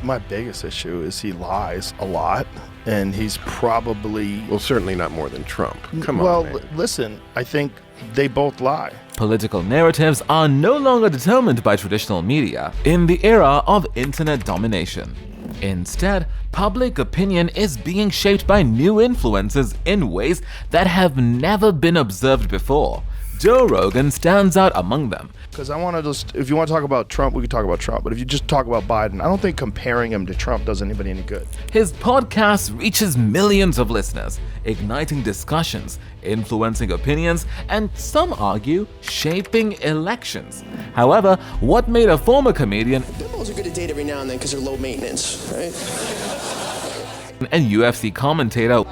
My biggest issue is he lies a lot, and he's probably... Well, certainly not more than Trump. Come Well, on, man. listen, I think they both lie. Political narratives are no longer determined by traditional media in the era of internet domination. Instead, public opinion is being shaped by new influences in ways that have never been observed before. Joe Rogan stands out among them. Because I want to just, if you want to talk about Trump, we can talk about Trump. But if you just talk about Biden, I don't think comparing him to Trump does anybody any good. His podcast reaches millions of listeners, igniting discussions, influencing opinions, and some argue, shaping elections. However, what made a former comedian Bimbos are good to date every now and then because they're low maintenance, right? and UFC commentator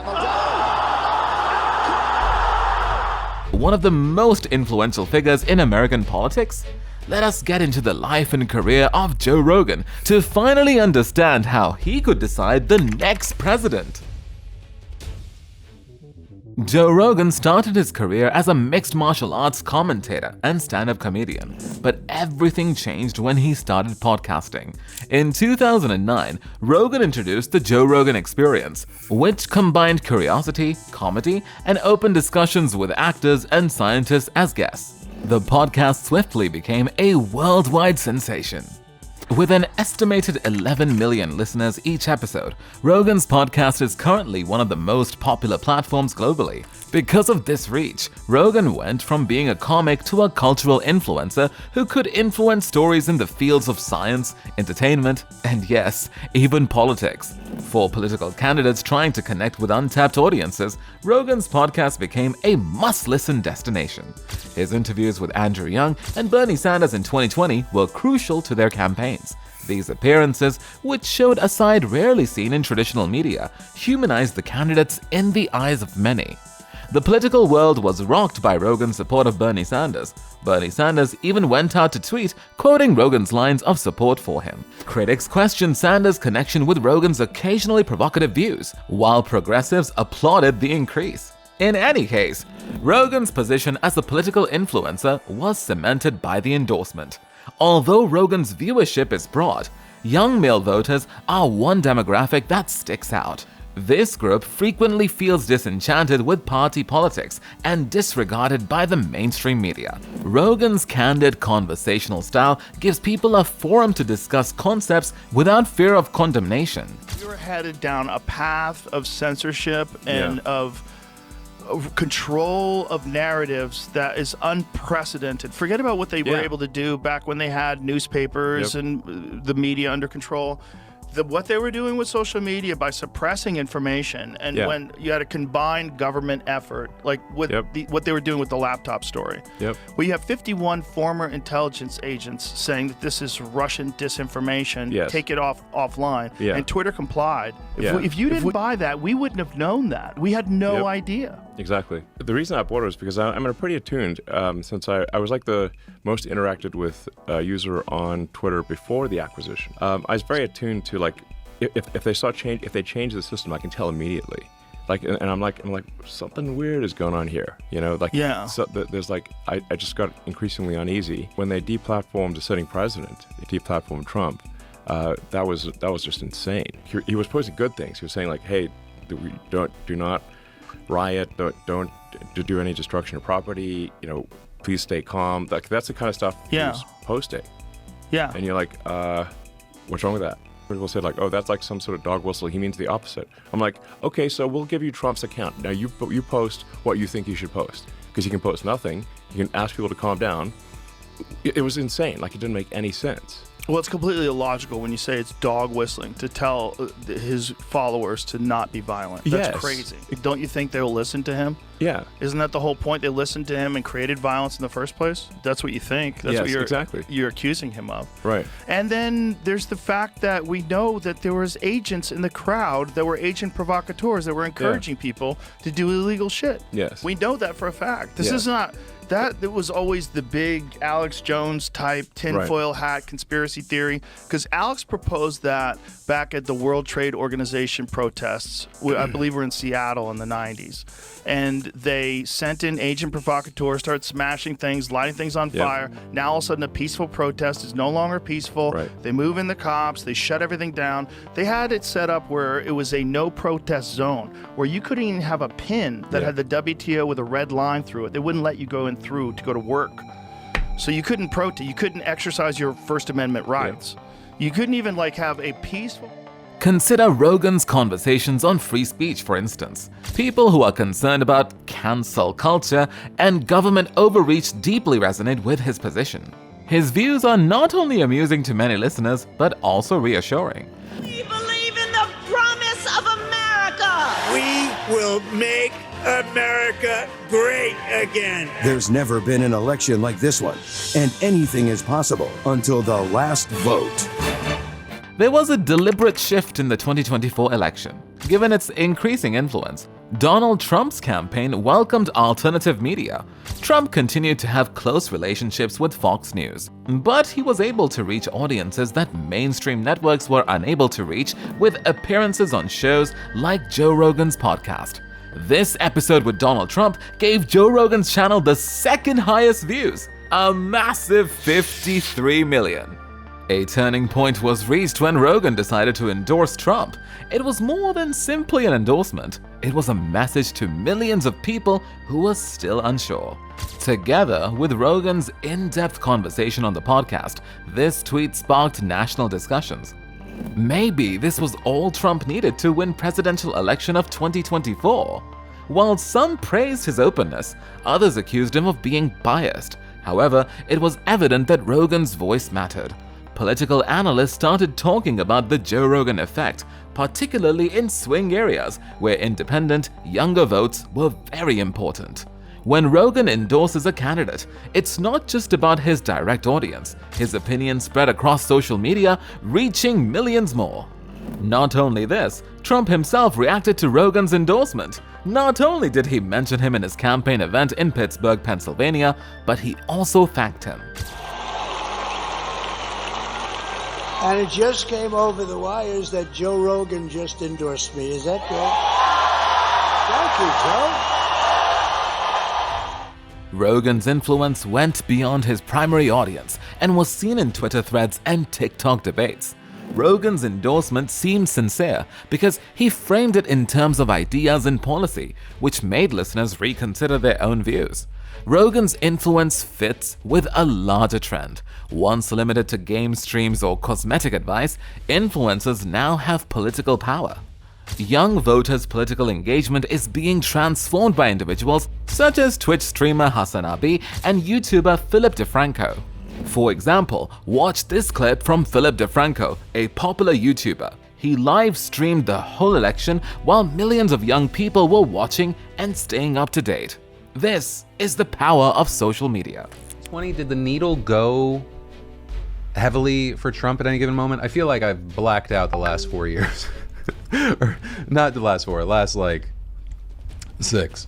one of the most influential figures in American politics? Let us get into the life and career of Joe Rogan to finally understand how he could decide the next president. Joe Rogan started his career as a mixed martial arts commentator and stand-up comedian, but everything changed when he started podcasting. In 2009, Rogan introduced the Joe Rogan Experience, which combined curiosity, comedy, and open discussions with actors and scientists as guests. The podcast swiftly became a worldwide sensation. With an estimated 11 million listeners each episode, Rogan's podcast is currently one of the most popular platforms globally. Because of this reach, Rogan went from being a comic to a cultural influencer who could influence stories in the fields of science, entertainment, and yes, even politics. For political candidates trying to connect with untapped audiences, Rogan's podcast became a must-listen destination. His interviews with Andrew Yang and Bernie Sanders in 2020 were crucial to their campaigns. These appearances, which showed a side rarely seen in traditional media, humanized the candidates in the eyes of many. The political world was rocked by Rogan's support of Bernie Sanders. Bernie Sanders even went out to tweet, quoting Rogan's lines of support for him. Critics questioned Sanders' connection with Rogan's occasionally provocative views, while progressives applauded the increase. In any case, Rogan's position as a political influencer was cemented by the endorsement. Although Rogan's viewership is broad, young male voters are one demographic that sticks out. This group frequently feels disenchanted with party politics and disregarded by the mainstream media. Rogan's candid conversational style gives people a forum to discuss concepts without fear of condemnation. We were headed down a path of censorship and of control of narratives that is unprecedented. Forget about what they were able to do back when they had newspapers and the media under control. What they were doing with social media by suppressing information, and when you had a combined government effort, like with what they were doing with the laptop story. We have 51 former intelligence agents saying that this is Russian disinformation, take it offline, and Twitter complied. If you didn't buy that, we wouldn't have known that. We had no idea. Exactly. The reason I bought it was because I'm pretty attuned since I was like the most interacted with user on Twitter before the acquisition. I was very attuned to like if they change the system, I can tell immediately. Like and I'm like something weird is going on here, you know? Like so there's like I just got increasingly uneasy when they deplatformed a sitting president. They deplatformed Trump. That was just insane. He was posting good things. He was saying like, hey, do not riot, don't do any destruction of property, you know, please stay calm. Like that's the kind of stuff he was posting. And you're like, what's wrong with that? People said like, oh, that's like some sort of dog whistle. He means the opposite. I'm like, okay, so we'll give you Trump's account. Now you post what you think you should post, because you can post nothing. You can ask people to calm down. It was insane. Like it didn't make any sense. Well, it's completely illogical when you say it's dog whistling to tell his followers to not be violent. That's crazy. Don't you think they'll listen to him? Yeah. Isn't that the whole point? They listened to him and created violence in the first place? That's what you think. That's what you're accusing him of. Right. And then there's the fact that we know that there was agents in the crowd that were agent provocateurs that were encouraging people to do illegal shit. Yes. We know that for a fact. This is not That was always the big Alex Jones type tinfoil hat conspiracy theory, because Alex proposed that back at the World Trade Organization protests. I believe we're in Seattle in the 90s. And they sent in agent provocateurs, started smashing things, lighting things on fire. Now all of a sudden a peaceful protest is no longer peaceful. They move in the cops, they shut everything down. They had it set up where it was a no protest zone, where you couldn't even have a pin that had the WTO with a red line through it. They wouldn't let you go in through to go to work. So you couldn't protest, you couldn't exercise your First Amendment rights. You couldn't even have a peaceful... Consider Rogan's conversations on free speech, for instance. People who are concerned about cancel culture and government overreach deeply resonate with his position. His views are not only amusing to many listeners, but also reassuring. We believe in the promise of America! We will make America great again. There's never been an election like this one, and anything is possible until the last vote. There was a deliberate shift in the 2024 election. Given its increasing influence, Donald Trump's campaign welcomed alternative media. Trump continued to have close relationships with Fox News, but he was able to reach audiences that mainstream networks were unable to reach with appearances on shows like Joe Rogan's podcast. This episode with Donald Trump gave Joe Rogan's channel the second highest views, a massive 53 million. A turning point was reached when Rogan decided to endorse Trump. It was more than simply an endorsement. It was a message to millions of people who were still unsure. Together with Rogan's in-depth conversation on the podcast, this tweet sparked national discussions. Maybe this was all Trump needed to win presidential election of 2024. While some praised his openness, others accused him of being biased. However, it was evident that Rogan's voice mattered. Political analysts started talking about the Joe Rogan effect, particularly in swing areas where independent, younger votes were very important. When Rogan endorses a candidate, it's not just about his direct audience. His opinion spread across social media, reaching millions more. Not only this, Trump himself reacted to Rogan's endorsement. Not only did he mention him in his campaign event in Pittsburgh, Pennsylvania, but he also thanked him. And it just came over the wires that Joe Rogan just endorsed me. Is that good? Thank you, Joe. Rogan's influence went beyond his primary audience and was seen in Twitter threads and TikTok debates. Rogan's endorsement seemed sincere because he framed it in terms of ideas and policy, which made listeners reconsider their own views. Rogan's influence fits with a larger trend. Once limited to game streams or cosmetic advice, influencers now have political power. Young voters' political engagement is being transformed by individuals such as Twitch streamer Hassan Abi and YouTuber Philip DeFranco. For example, watch this clip from Philip DeFranco, a popular YouTuber. He live-streamed the whole election while millions of young people were watching and staying up to date. This is the power of social media. Did the needle go heavily for Trump at any given moment? I feel like I've blacked out the last 4 years. Or not the last 4, last 6.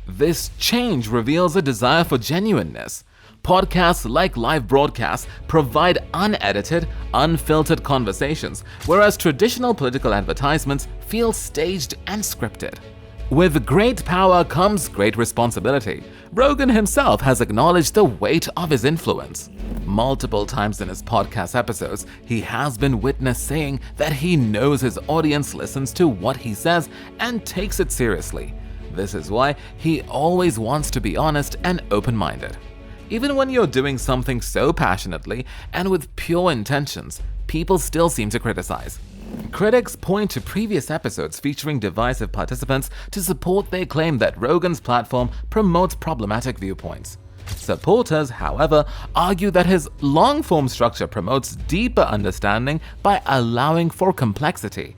This change reveals a desire for genuineness. Podcasts like live broadcasts provide unedited, unfiltered conversations, whereas traditional political advertisements feel staged and scripted. With great power comes great responsibility. Rogan himself has acknowledged the weight of his influence. Multiple times in his podcast episodes, he has been witnessed saying that he knows his audience listens to what he says and takes it seriously. This is why he always wants to be honest and open-minded. Even when you're doing something so passionately and with pure intentions, people still seem to criticize. Critics point to previous episodes featuring divisive participants to support their claim that Rogan's platform promotes problematic viewpoints. Supporters, however, argue that his long-form structure promotes deeper understanding by allowing for complexity.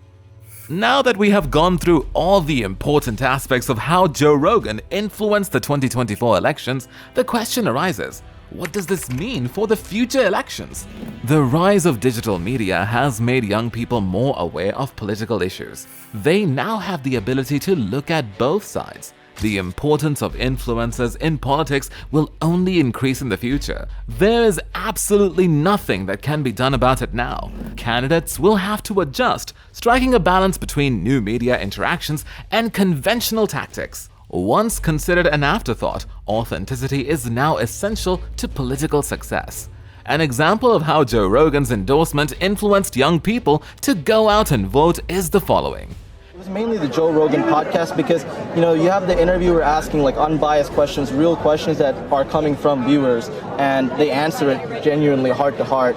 Now that we have gone through all the important aspects of how Joe Rogan influenced the 2024 elections, the question arises: what does this mean for the future elections? The rise of digital media has made young people more aware of political issues. They now have the ability to look at both sides. The importance of influencers in politics will only increase in the future. There is absolutely nothing that can be done about it now. Candidates will have to adjust, striking a balance between new media interactions and conventional tactics. Once considered an afterthought, authenticity is now essential to political success. An example of how Joe Rogan's endorsement influenced young people to go out and vote is the following. It was mainly the Joe Rogan podcast because, you have the interviewer asking like unbiased questions, real questions that are coming from viewers, and they answer it genuinely heart to heart.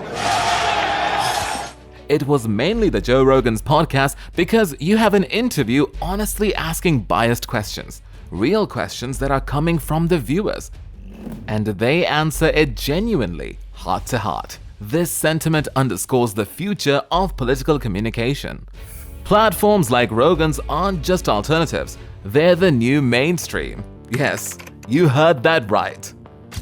It was mainly the Joe Rogan's podcast because you have an interview honestly asking biased questions, real questions that are coming from the viewers, and they answer it genuinely, heart to heart. This sentiment underscores the future of political communication. Platforms like Rogan's aren't just alternatives, they're the new mainstream. Yes, you heard that right.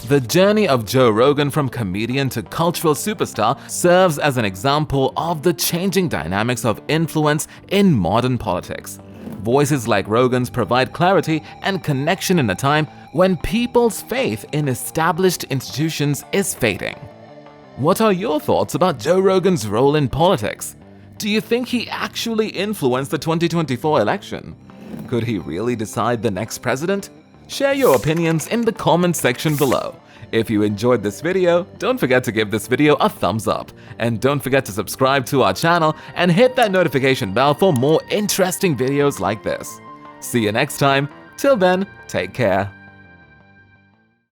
The journey of Joe Rogan from comedian to cultural superstar serves as an example of the changing dynamics of influence in modern politics. Voices like Rogan's provide clarity and connection in a time when people's faith in established institutions is fading. What are your thoughts about Joe Rogan's role in politics? Do you think he actually influenced the 2024 election? Could he really decide the next president? Share your opinions in the comments section below. If you enjoyed this video, don't forget to give this video a thumbs up. And don't forget to subscribe to our channel and hit that notification bell for more interesting videos like this. See you next time. Till then, take care.